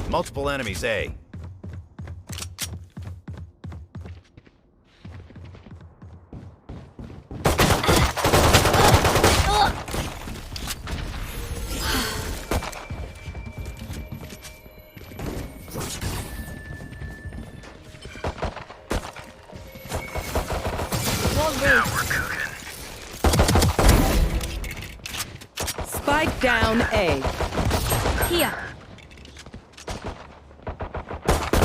Multiple enemies, A. Now we're cooking. Spike down A. Here.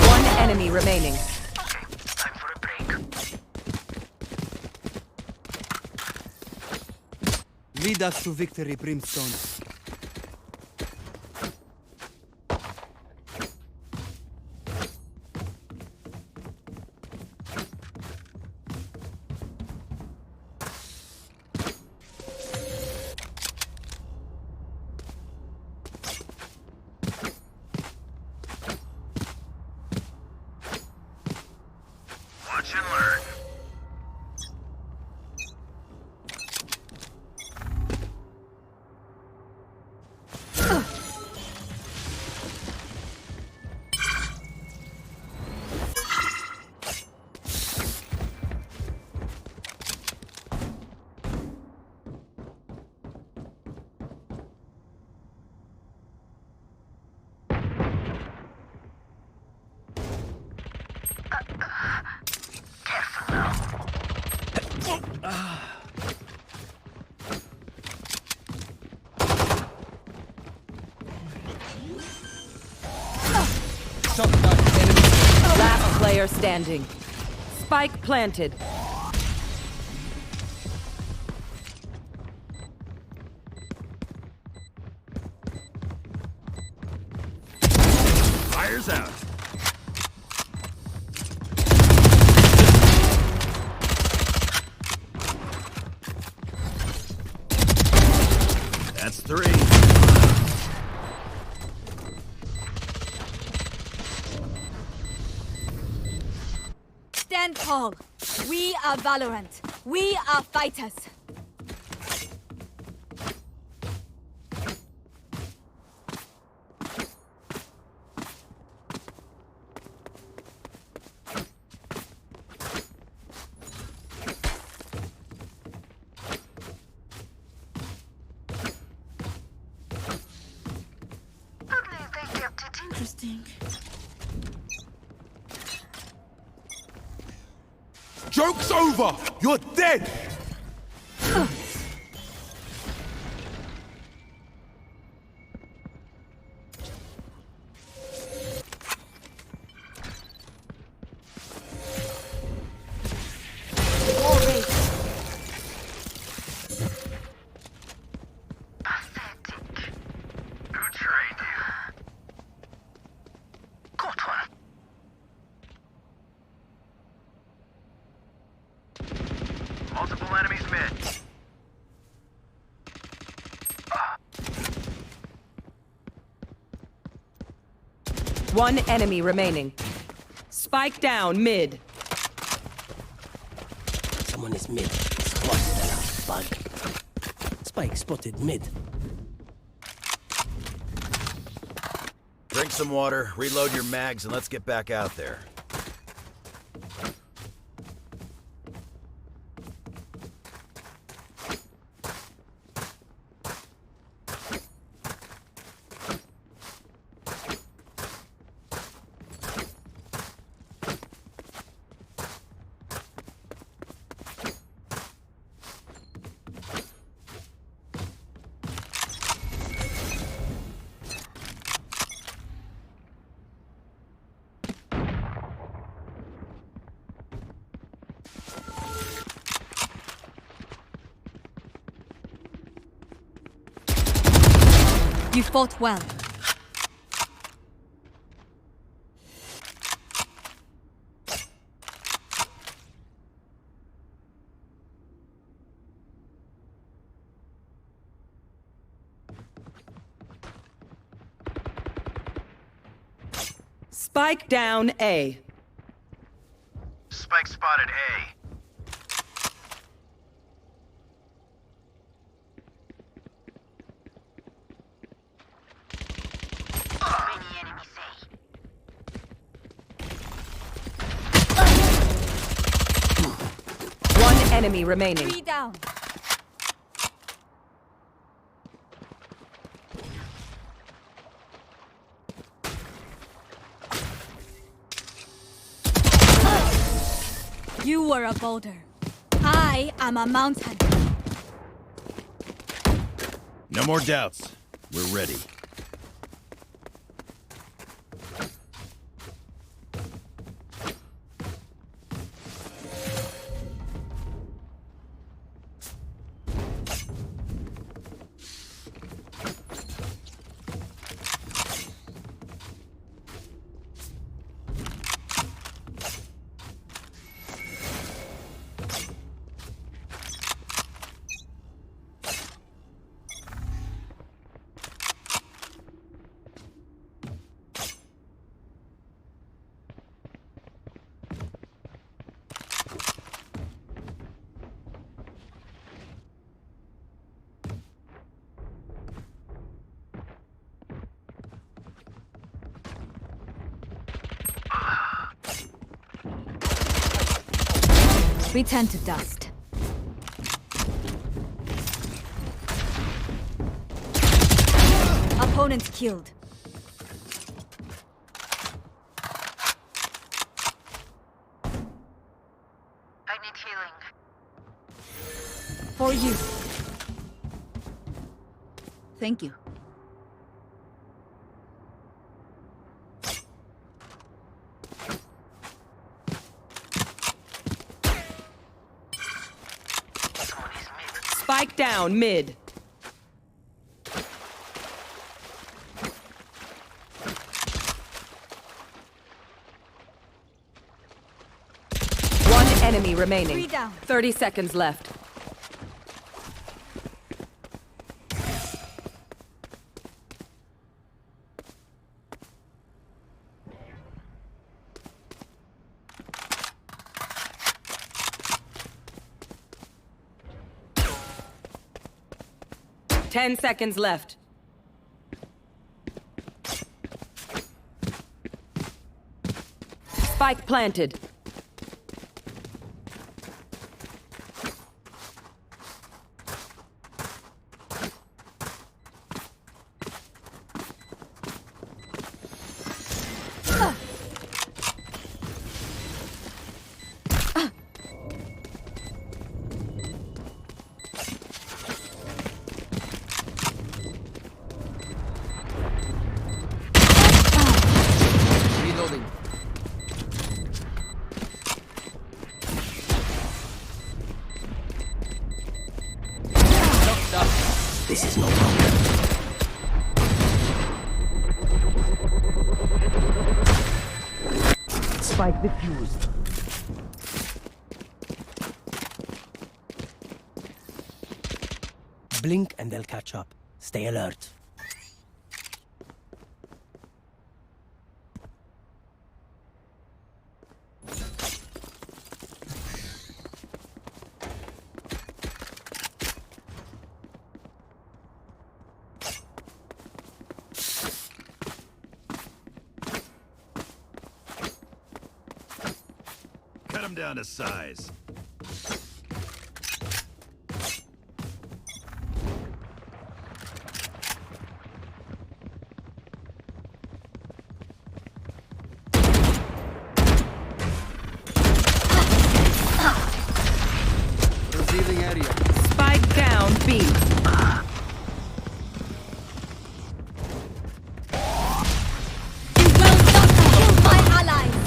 One enemy remaining. Okay, time for a break. Lead us to victory, Brimstone. Watch and learn. Careful now. Shotgun enemy. Last player standing. Spike planted. Fire's out. That's 3. Stand tall. We are Valorant. We are fighters. At least they kept it interesting. Joke's over! You're dead! War rage. Pathetic. Who trained you? Got one. Multiple enemies mid. One enemy remaining. Spike down mid. Someone is mid. Spotted that bug. Spike spotted mid. Drink some water, reload your mags, and let's get back out there. You fought well. Spike down A. Spike spotted A. Many enemies A. enemy remaining. 3 down. You were a boulder. I am a mountain. No more doubts. We're ready. Return to dust. Opponent killed. I need healing. For you. Thank you. Spike down mid. One enemy remaining. 3 down. 30 seconds left. Ten seconds left. Spike planted. Reloading. This is no problem. Spike defused. Blink and they'll catch up. Stay alert. Cut him down to size. Revealing area. Spike down B. You will not kill my allies.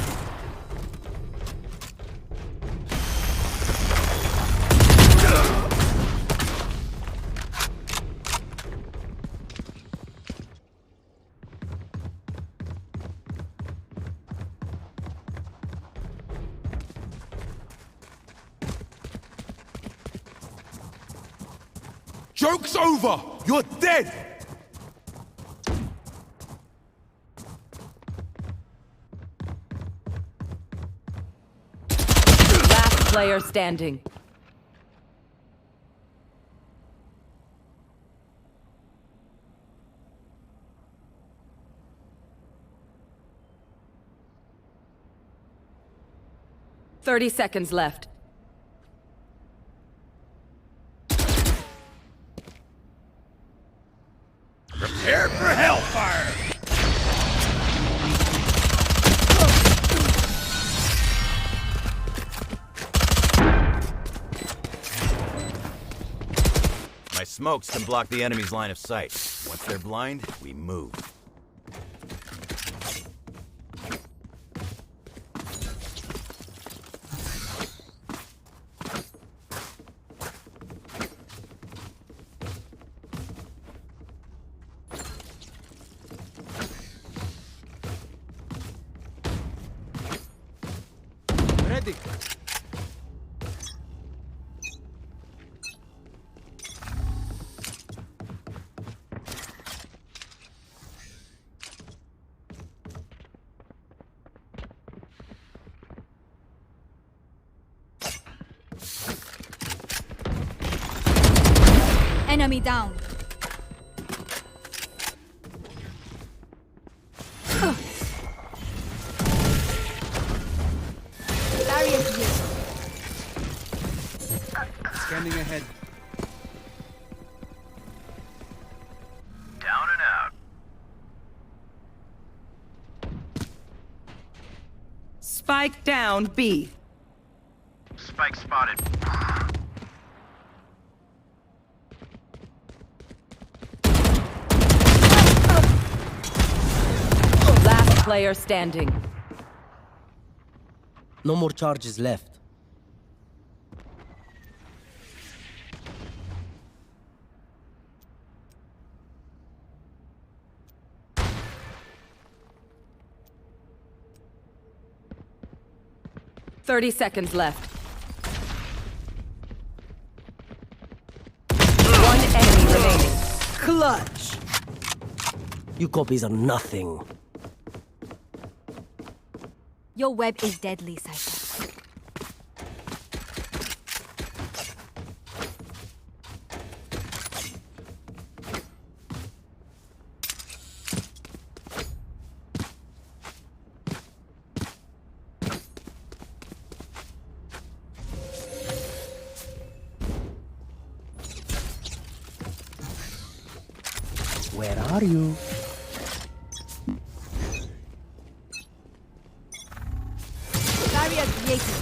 Joke's over! You're dead! Last player standing. "30 seconds left. Smokes can block the enemy's line of sight. Once they're blind, we move. Ready. Enemy down. Barrier here. Scanning ahead. Down and out. Spike down B. Spike spotted. Last player standing. No more charges left. Thirty seconds left. One enemy remaining. Clutch. You copies are nothing. Your web is deadly, Cypher. Where are you? Barrier created.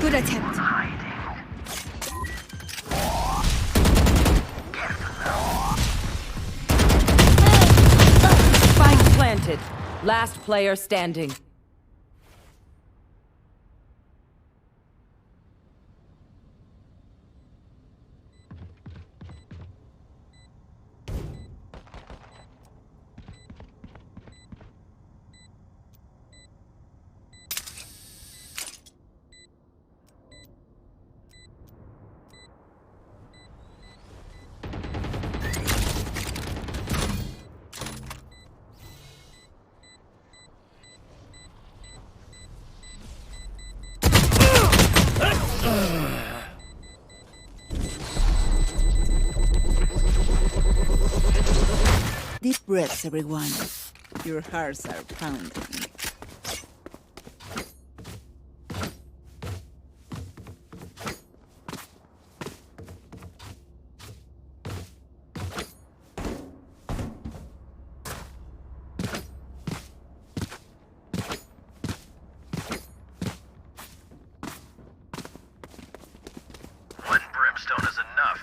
Good attempt. Spike planted. Last player standing. Deep breaths, everyone. Your hearts are pounding. One brimstone is enough.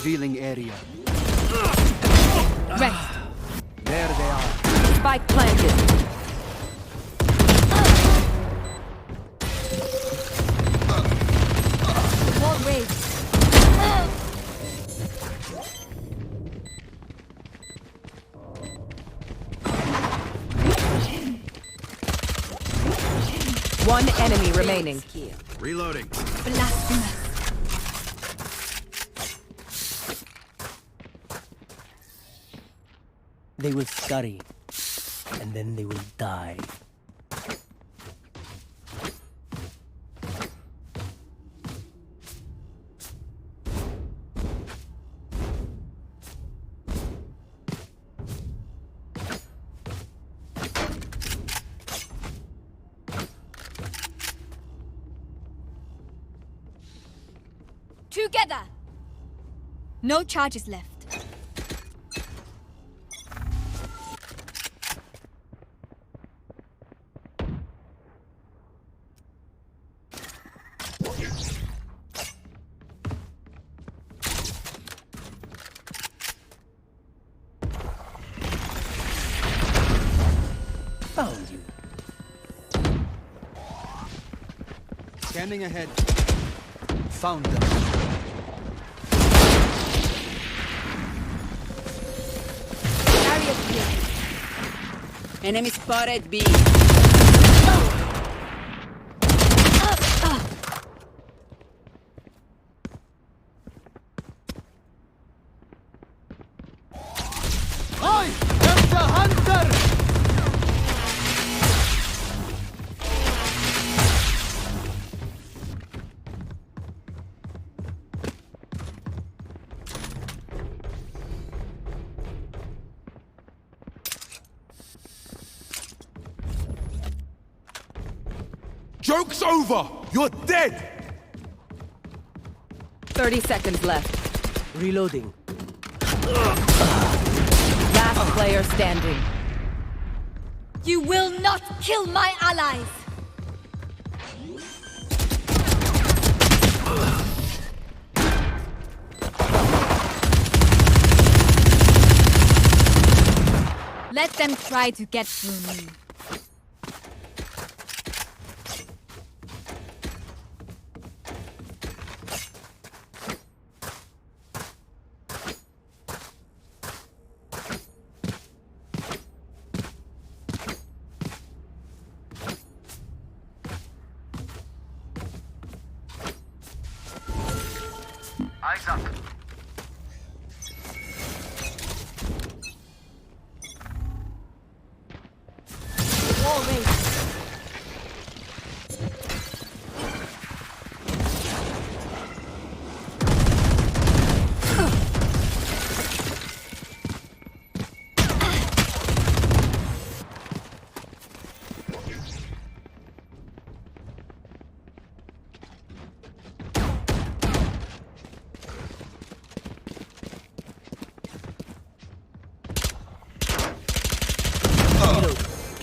Revealing area. Rest. There they are. Spike planted. Wall raised. One enemy remaining. Reloading. Blasphemous. They will scurry, and then they will die. Together! No charges left. Found you. Scanning ahead. Found them. Barrier clear. Enemy spotted B. I am the hunter! Joke's over! You're dead! 30 seconds left. Reloading. Last player standing. You will not kill my allies! Let them try to get through me. Eyes up. War race.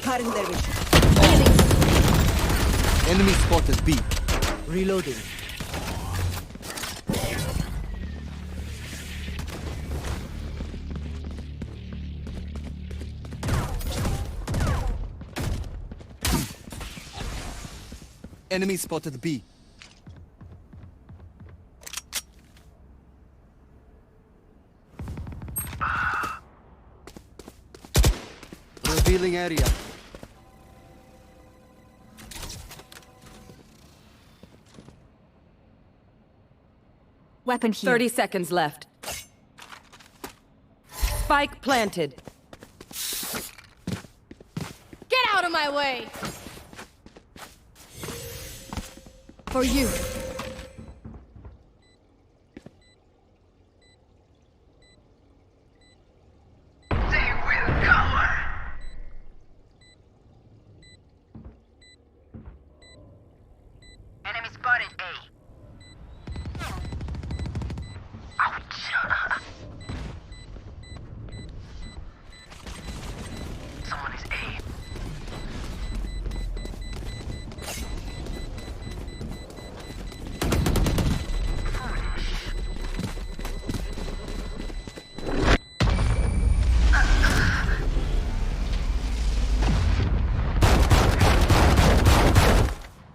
Cutting their vision. Enemy spotted B. Reloading. Enemy spotted B. Revealing area. Weapon here. 30 seconds left. Spike planted. Get out of my way! For you. They will cower. Enemy spotted A. Ouch. Someone is A.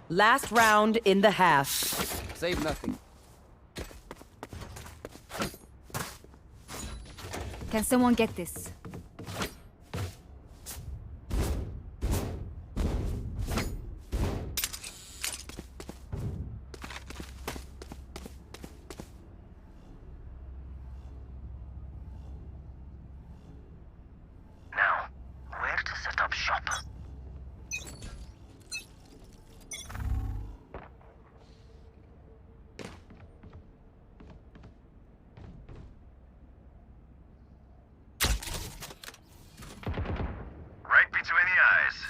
Last round in the half. Save nothing. Can someone get this? this.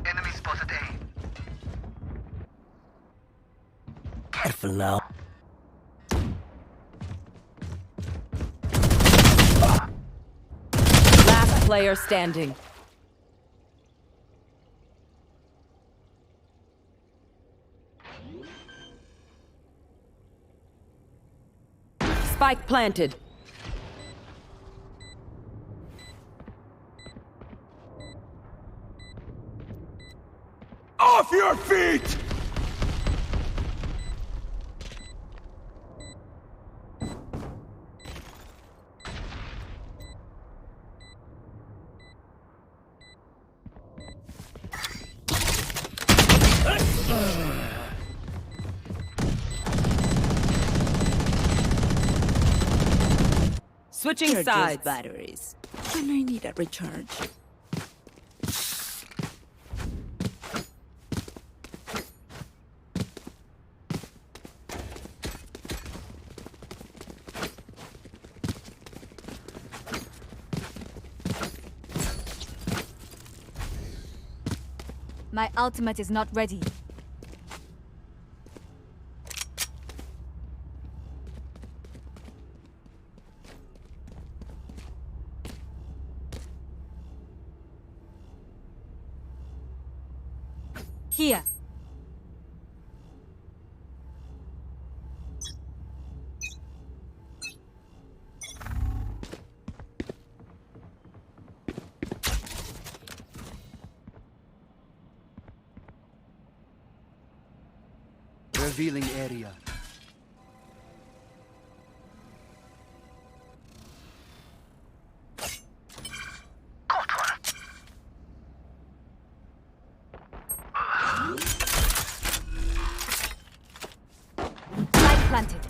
Enemy spotted A. Careful now. Last player standing. Spike planted. Off your feet! Switching Charge those sides. batteries. And I need a recharge. My ultimate is not ready. Here. Revealing area. Caught one. Light planted.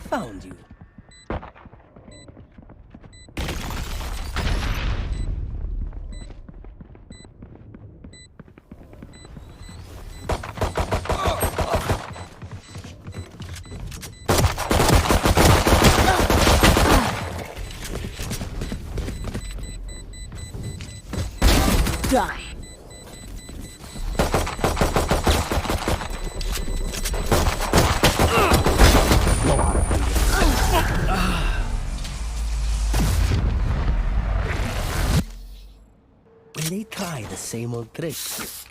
Found you. Die. Will they try the same old tricks?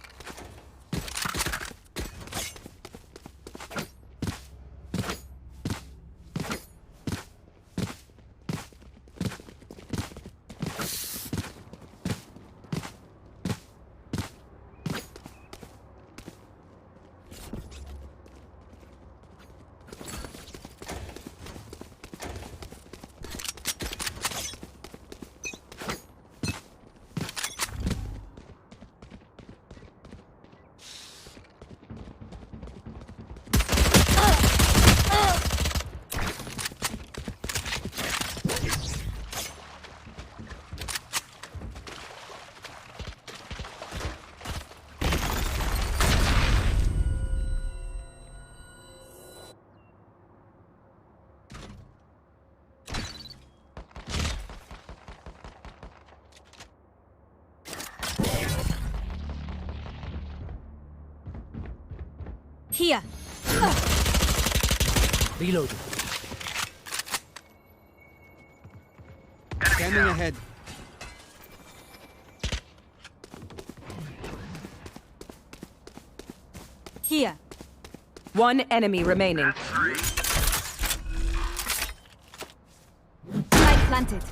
Here. Reloading. Scanning ahead. Here. One enemy remaining. Light planted.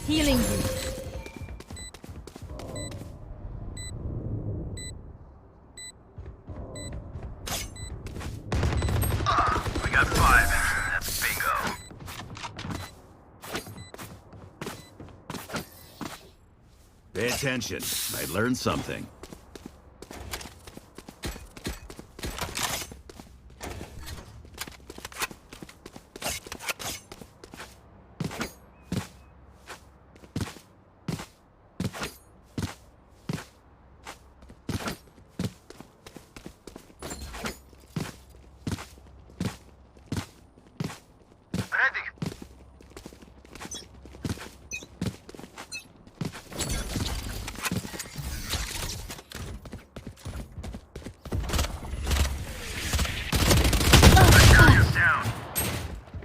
Healing you. We got attention. Might learn something. Ready. Down.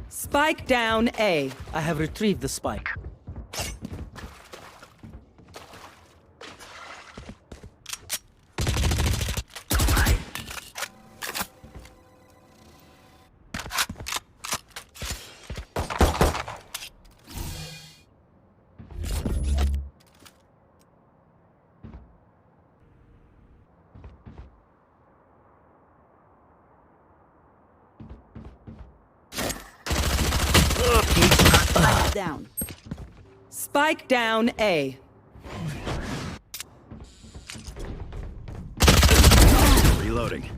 Spike down A. I have retrieved the spike. Down. Spike down A. Reloading.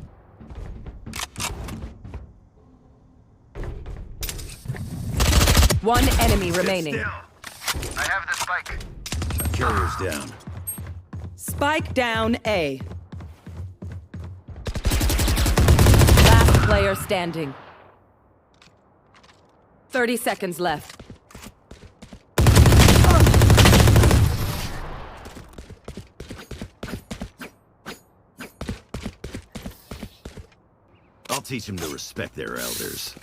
One enemy remaining. Still. I have the spike. Carrier's down. Spike down A. Last player standing. 30 seconds left. I'll teach them to respect their elders.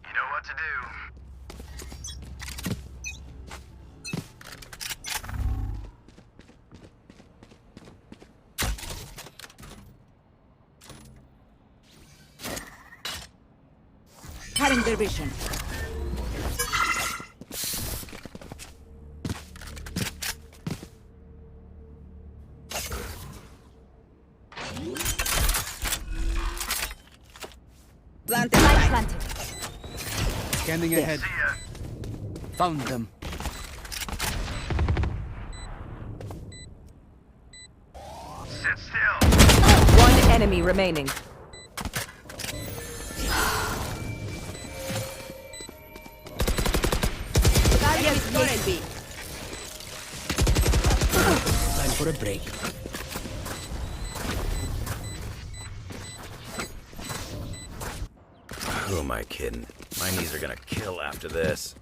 You know what to do. Cutting their vision. Planted. Light planted. Scanning ahead. See ya. Found them. Sit still. One enemy remaining. Time for a break. Who am I kidding? My knees are gonna kill after this.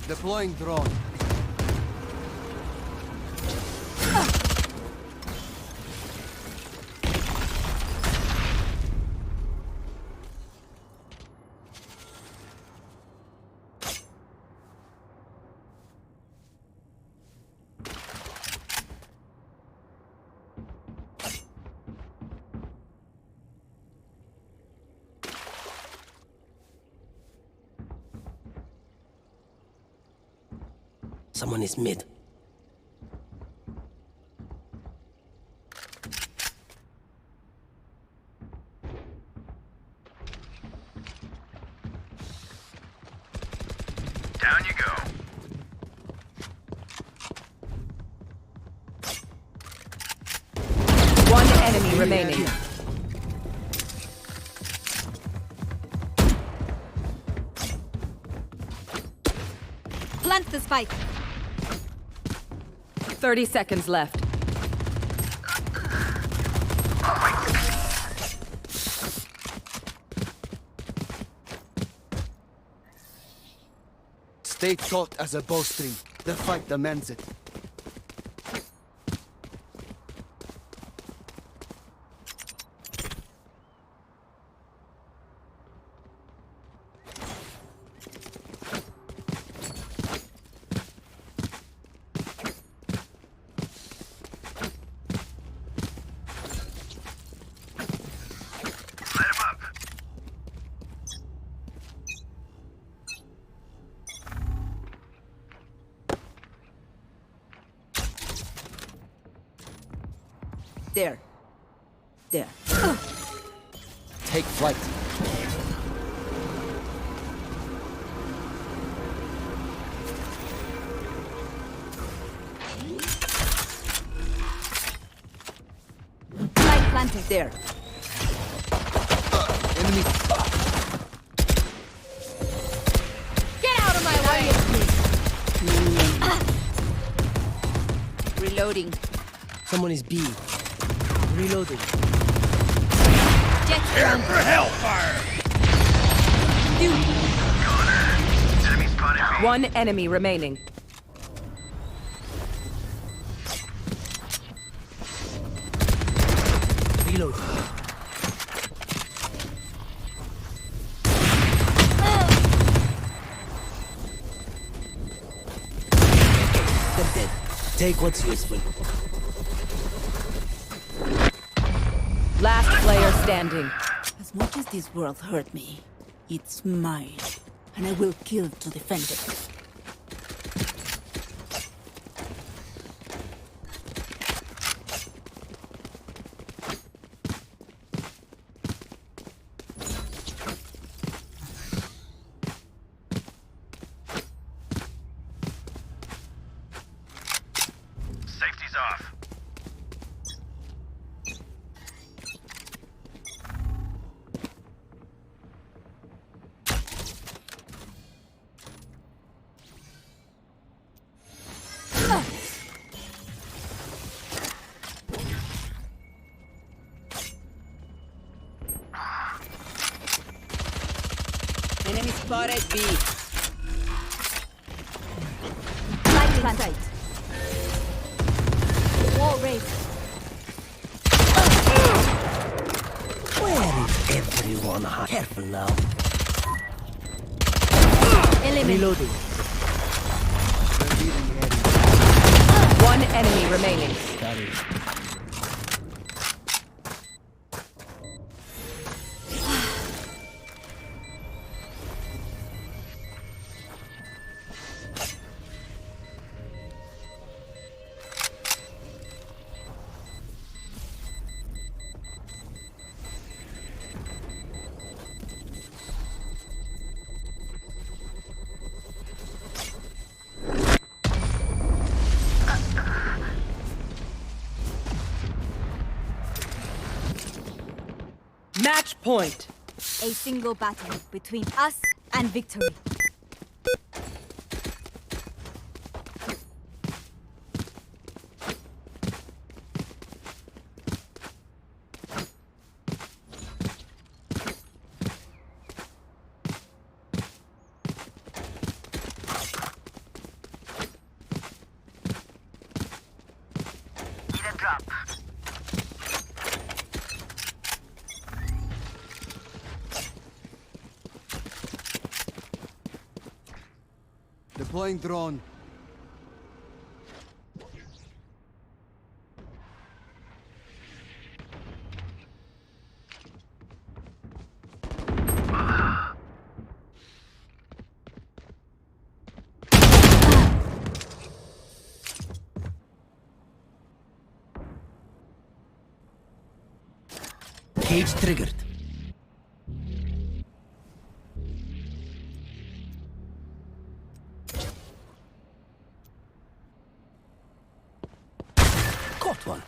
Deploying drone. Someone is mid. Down you go. One enemy remaining. Plant the spike. 30 seconds left. Stay taut as a bowstring. The fight demands it. Light him up. There. There. Take flight. Light planted. There. Enemy. Get out of my way! Reloading. Someone is B. Reloading. Jet ground. For hellfire! Enemy spotted B. One enemy remaining. Reloading. They're dead. Take what's useful. Last player standing. As much as this world hurt me, it's mine. And I will kill to defend it. Safety's off. Enemy spotted B. Light planted. Wall raised. Where is everyone? Careful now. Eliminate. Reloading. One enemy remaining. Got it. Match point. A single battle between us and victory. Need a drop. Deploying drone. Cage triggered. Caught one.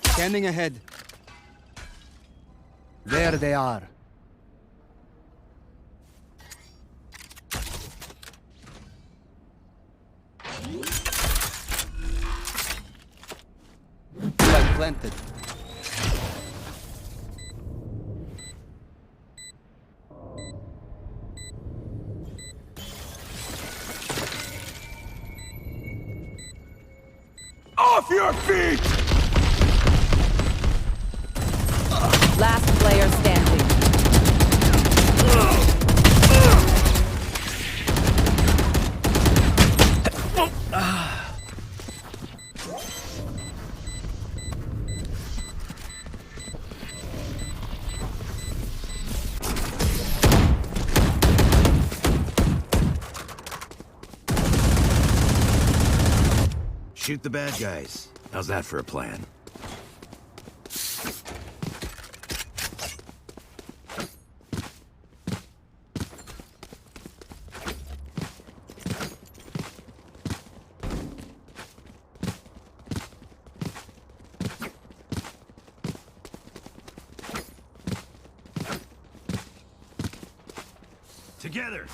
Scanning ahead. There they are. planted. Off your feet! Last player standing. Shoot the bad guys. How's that for a plan? Together!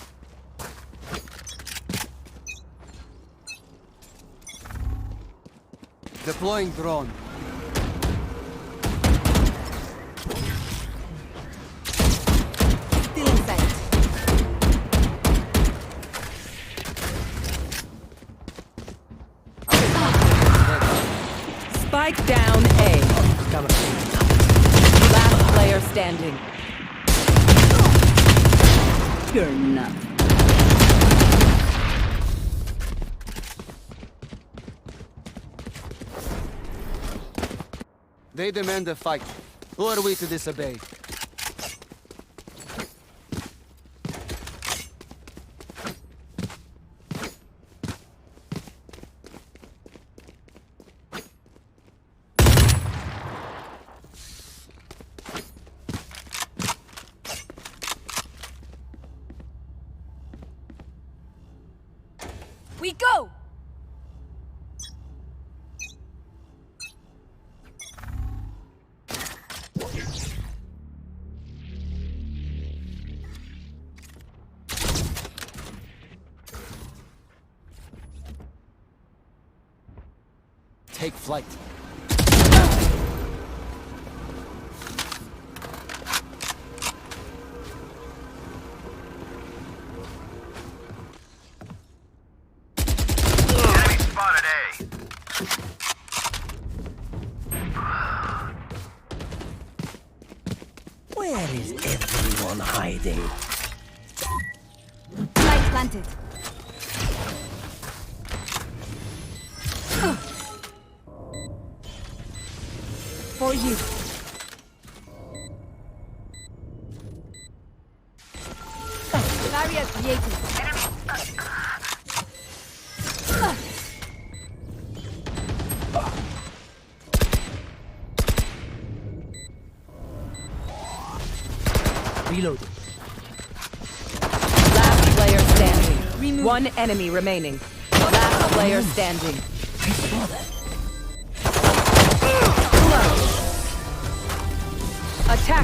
Deploying drone. Still in sight. Spike down A. Last player standing. You're not. They demand a fight. Who are we to disobey? We go! Take flight. Enemy spotted A. Where is everyone hiding? Light planted. For you. Barrier created. Reloading. Last player standing. One enemy remaining. Last player standing. I saw that. Attack.